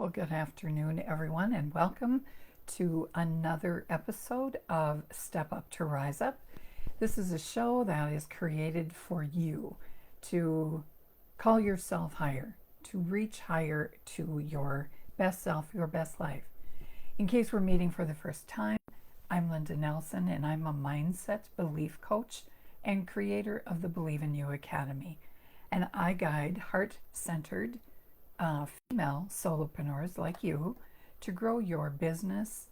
Well, good afternoon, everyone, and welcome to another episode of Step Up to Rise Up. This is a show that is created for you to call yourself higher, to reach higher to your best self, your best life. In case we're meeting for the first time, I'm Linda Nelson, and I'm a mindset belief coach and creator of the Believe in You Academy. And I guide heart-centered female solopreneurs like you to grow your business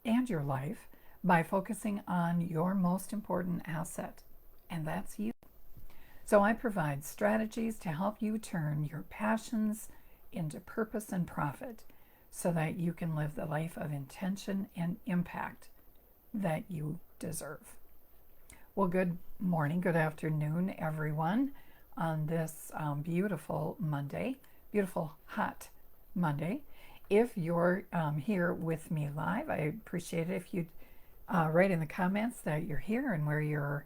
and your life by focusing on your most important asset, and that's you. So I provide strategies to help you turn your passions into purpose and profit so that you can live the life of intention and impact that you deserve. Well, good morning, good afternoon, everyone, on this beautiful hot Monday. If you're here with me live, I appreciate it if you'd write in the comments that you're here and where you're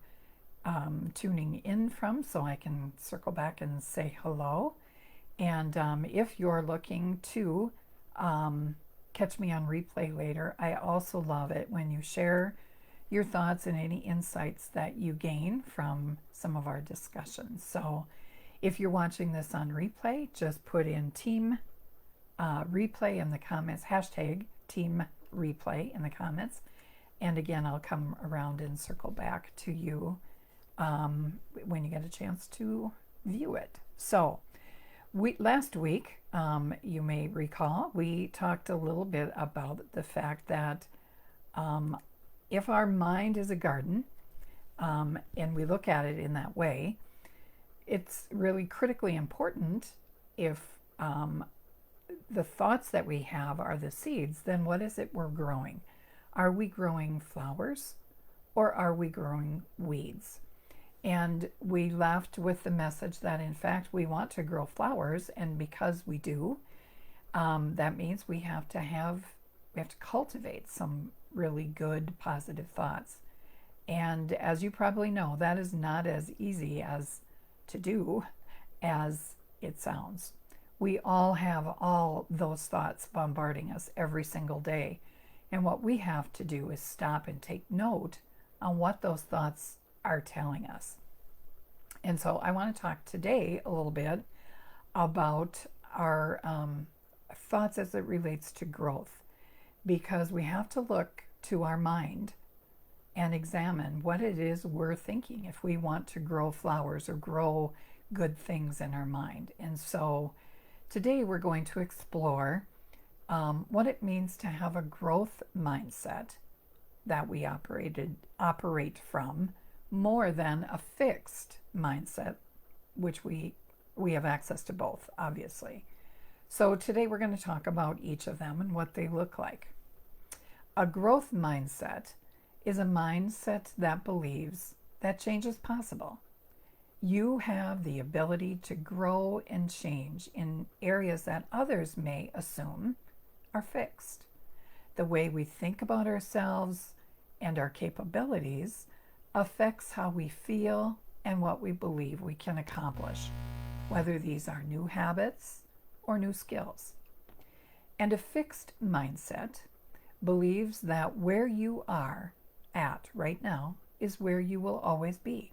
tuning in from so I can circle back and say hello. And if you're looking to catch me on replay later, I also love it when you share your thoughts and any insights that you gain from some of our discussions. So if you're watching this on replay, just put in team replay in the comments, hashtag team replay in the comments. And again, I'll come around and circle back to you when you get a chance to view it. So last week, you may recall, we talked a little bit about the fact that if our mind is a garden, and we look at it in that way, it's really critically important if the thoughts that we have are the seeds, then what is it we're growing? Are we growing flowers or are we growing weeds? And we left with the message that in fact we want to grow flowers, and because we do, that means we have to cultivate some really good positive thoughts. And as you probably know, that is not as easy as to do as it sounds. We all have all those thoughts bombarding us every single day. And what we have to do is stop and take note on what those thoughts are telling us. And so I want to talk today a little bit about our thoughts as it relates to growth, because we have to look to our mind and examine what it is we're thinking if we want to grow flowers or grow good things in our mind. And so today we're going to explore what it means to have a growth mindset that we operate from, more than a fixed mindset, which we have access to both, obviously. So today we're going to talk about each of them and what they look like. A growth mindset is a mindset that believes that change is possible. You have the ability to grow and change in areas that others may assume are fixed. The way we think about ourselves and our capabilities affects how we feel and what we believe we can accomplish, whether these are new habits or new skills. And a fixed mindset believes that where you are at right now is where you will always be,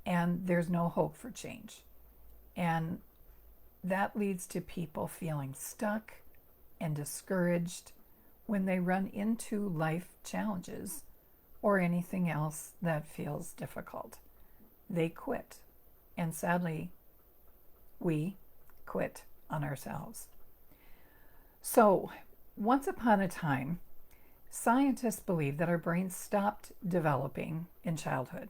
and there's no hope for change. And that leads to people feeling stuck and discouraged when they run into life challenges or anything else that feels difficult. They quit, and sadly, we quit on ourselves. So once upon a time, scientists believe that our brains stopped developing in childhood.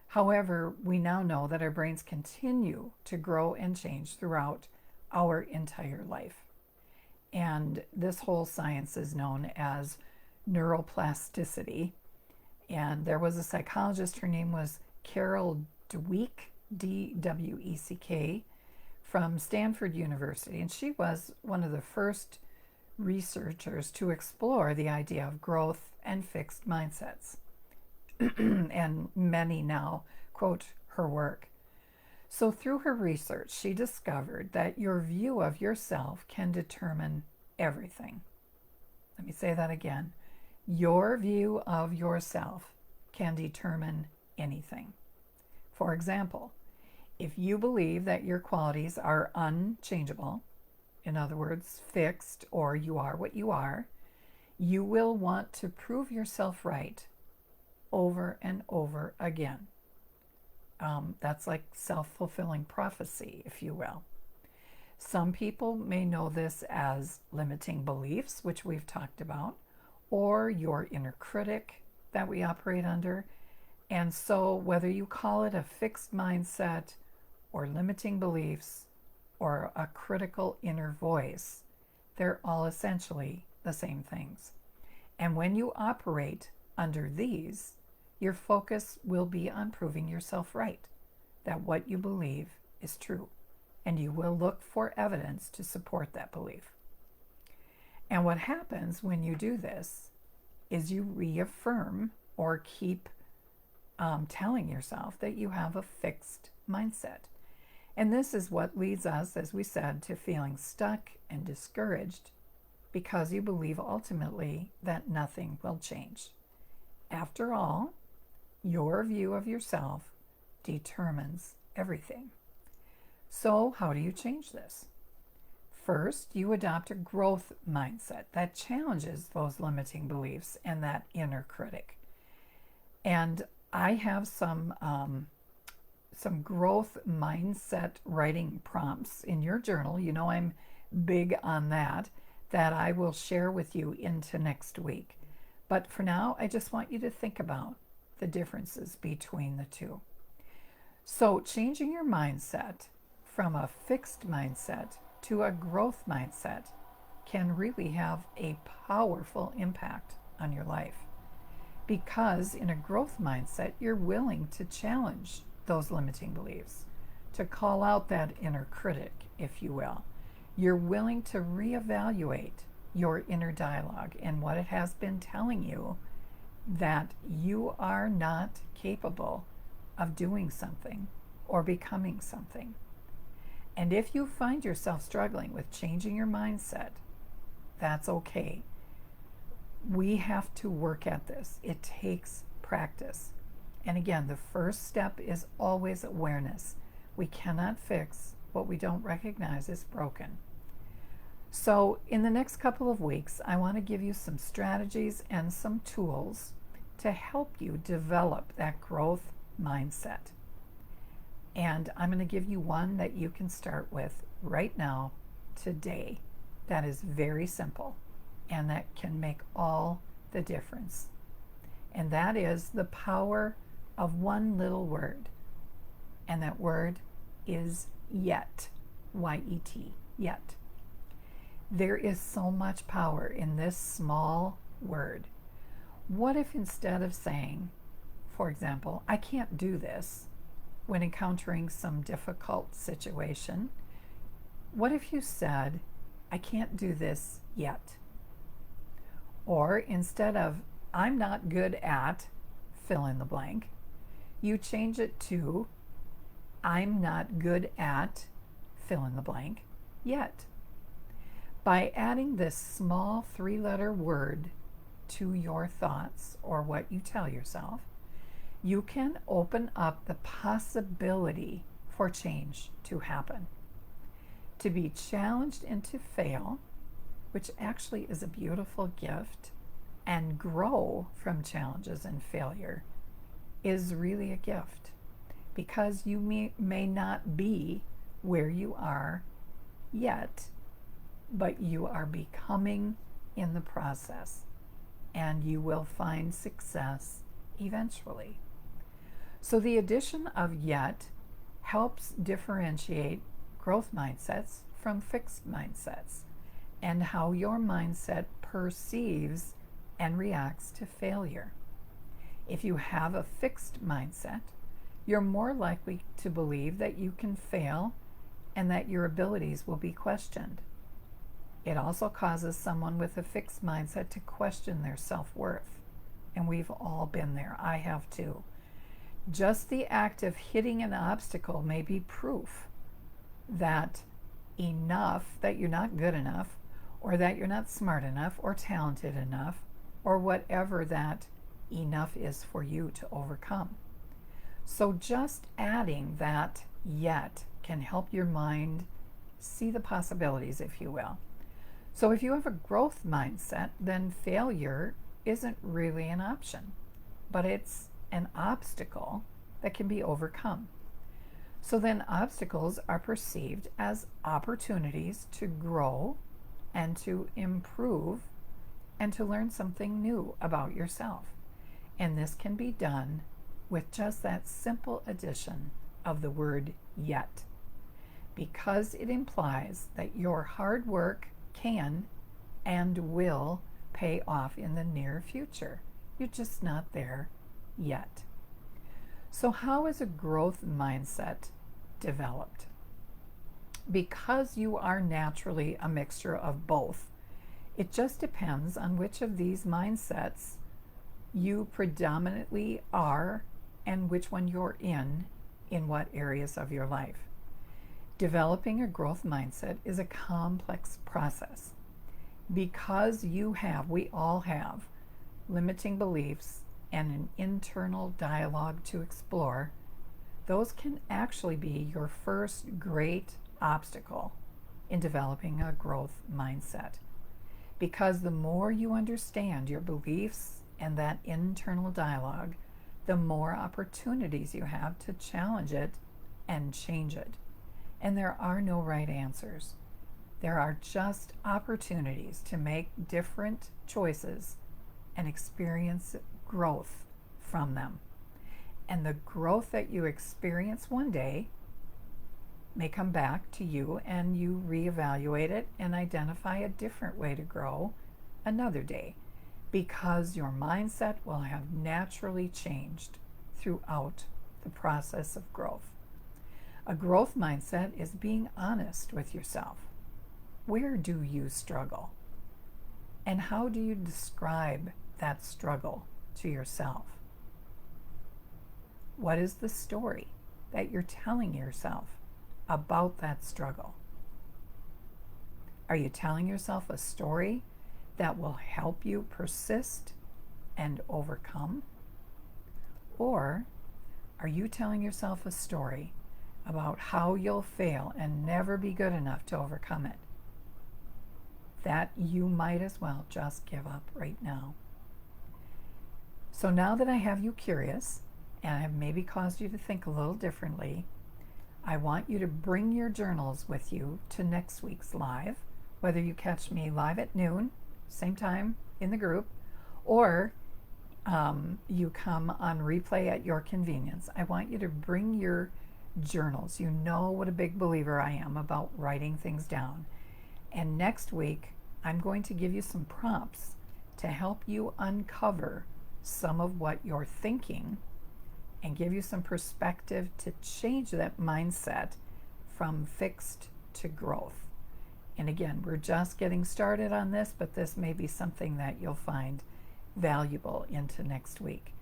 However, we now know that our brains continue to grow and change throughout our entire life. And this whole science is known as neuroplasticity. And there was a psychologist, her name was Carol Dweck, D-W-E-C-K, from Stanford University. And she was one of the first researchers to explore the idea of growth and fixed mindsets. And many now quote her work. So, through her research, she discovered that your view of yourself can determine everything. Let me say that again. Your view of yourself can determine anything. For example, if you believe that your qualities are unchangeable, in other words, fixed, or you are what you are, you will want to prove yourself right over and over again. That's like self-fulfilling prophecy, if you will. Some people may know this as limiting beliefs, which we've talked about, or your inner critic that we operate under. And so whether you call it a fixed mindset or limiting beliefs or a critical inner voice, they're all essentially the same things. And when you operate under these, your focus will be on proving yourself right, that what you believe is true, and you will look for evidence to support that belief. And what happens when you do this is you reaffirm or keep telling yourself that you have a fixed mindset. And this is what leads us, as we said, to feeling stuck and discouraged because you believe ultimately that nothing will change. After all, your view of yourself determines everything. So, how do you change this? First, you adopt a growth mindset that challenges those limiting beliefs and that inner critic. And I have some growth mindset writing prompts in your journal. You know I'm big on that I will share with you into next week. But for now, I just want you to think about the differences between the two. So changing your mindset from a fixed mindset to a growth mindset can really have a powerful impact on your life. Because in a growth mindset, you're willing to challenge those limiting beliefs, to call out that inner critic, if you will. You're willing to reevaluate your inner dialogue and what it has been telling you that you are not capable of doing something or becoming something. And if you find yourself struggling with changing your mindset, that's okay. We have to work at this. It takes practice. And again, the first step is always awareness. We cannot fix what we don't recognize as broken. So in the next couple of weeks, I want to give you some strategies and some tools to help you develop that growth mindset. And I'm going to give you one that you can start with right now, today, that is very simple and that can make all the difference. And that is the power of one little word. And that word is yet. Y-E-T, yet. There is so much power in this small word. What if instead of saying, for example, I can't do this when encountering some difficult situation, what if you said, I can't do this yet? Or instead of, I'm not good at, fill in the blank, you change it to, I'm not good at, fill in the blank, yet. By adding this small 3-letter word to your thoughts or what you tell yourself, you can open up the possibility for change to happen. To be challenged and to fail, which actually is a beautiful gift, and grow from challenges and failure is really a gift, because you may not be where you are yet, but you are becoming in the process, and you will find success eventually. So the addition of yet helps differentiate growth mindsets from fixed mindsets and how your mindset perceives and reacts to failure. If you have a fixed mindset, you're more likely to believe that you can fail and that your abilities will be questioned. It also causes someone with a fixed mindset to question their self-worth. And we've all been there. I have too. Just the act of hitting an obstacle may be proof that that you're not good enough, or that you're not smart enough, or talented enough, or whatever that enough is for you to overcome. So just adding that yet can help your mind see the possibilities, if you will. So if you have a growth mindset, then failure isn't really an option, but it's an obstacle that can be overcome. So then obstacles are perceived as opportunities to grow and to improve and to learn something new about yourself. And this can be done with just that simple addition of the word yet, because it implies that your hard work can and will pay off in the near future. You're just not there yet. So how is a growth mindset developed? Because you are naturally a mixture of both, it just depends on which of these mindsets you predominantly are and which one you're in what areas of your life. Developing a growth mindset is a complex process because we all have limiting beliefs and an internal dialogue to explore. Those can actually be your first great obstacle in developing a growth mindset. Because the more you understand your beliefs and that internal dialogue, the more opportunities you have to challenge it and change it. And there are no right answers. There are just opportunities to make different choices and experience growth from them. And the growth that you experience one day may come back to you and you reevaluate it and identify a different way to grow another day, because your mindset will have naturally changed throughout the process of growth. A growth mindset is being honest with yourself. Where do you struggle? And how do you describe that struggle to yourself? What is the story that you're telling yourself about that struggle? Are you telling yourself a story that will help you persist and overcome? Or are you telling yourself a story about how you'll fail and never be good enough to overcome it? That you might as well just give up right now. So now that I have you curious, and I have maybe caused you to think a little differently, I want you to bring your journals with you to next week's live, whether you catch me live at noon, same time in the group, or you come on replay at your convenience. I want you to bring your journals. You know what a big believer I am about writing things down. And next week, I'm going to give you some prompts to help you uncover some of what you're thinking and give you some perspective to change that mindset from fixed to growth. And again, we're just getting started on this, but this may be something that you'll find valuable into next week.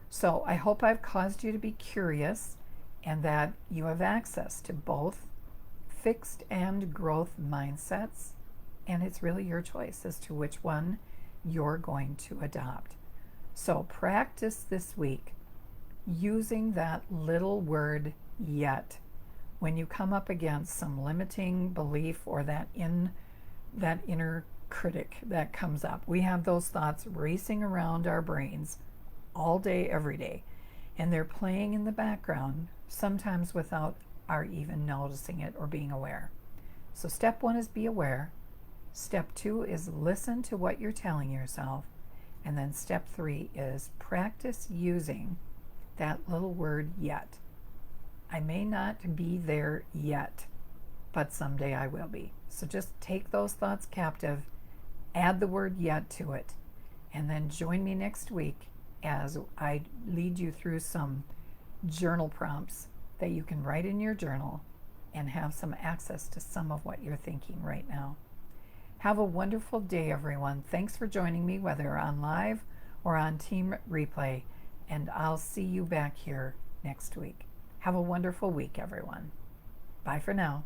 So I hope I've caused you to be curious and that you have access to both fixed and growth mindsets, and it's really your choice as to which one you're going to adopt. So practice this week using that little word yet when you come up against some limiting belief or that inner critic that comes up. We have those thoughts racing around our brains all day, every day, and they're playing in the background, sometimes without our even noticing it or being aware. So step 1 is be aware. Step 2 is listen to what you're telling yourself. And then step 3 is practice using that little word yet. I may not be there yet, but someday I will be. So just take those thoughts captive, add the word yet to it, and then join me next week as I lead you through some journal prompts that you can write in your journal and have some access to some of what you're thinking right now. Have a wonderful day, everyone. Thanks for joining me, whether on live or on Team Replay. and I'll see you back here next week. Have a wonderful week, everyone. Bye for now.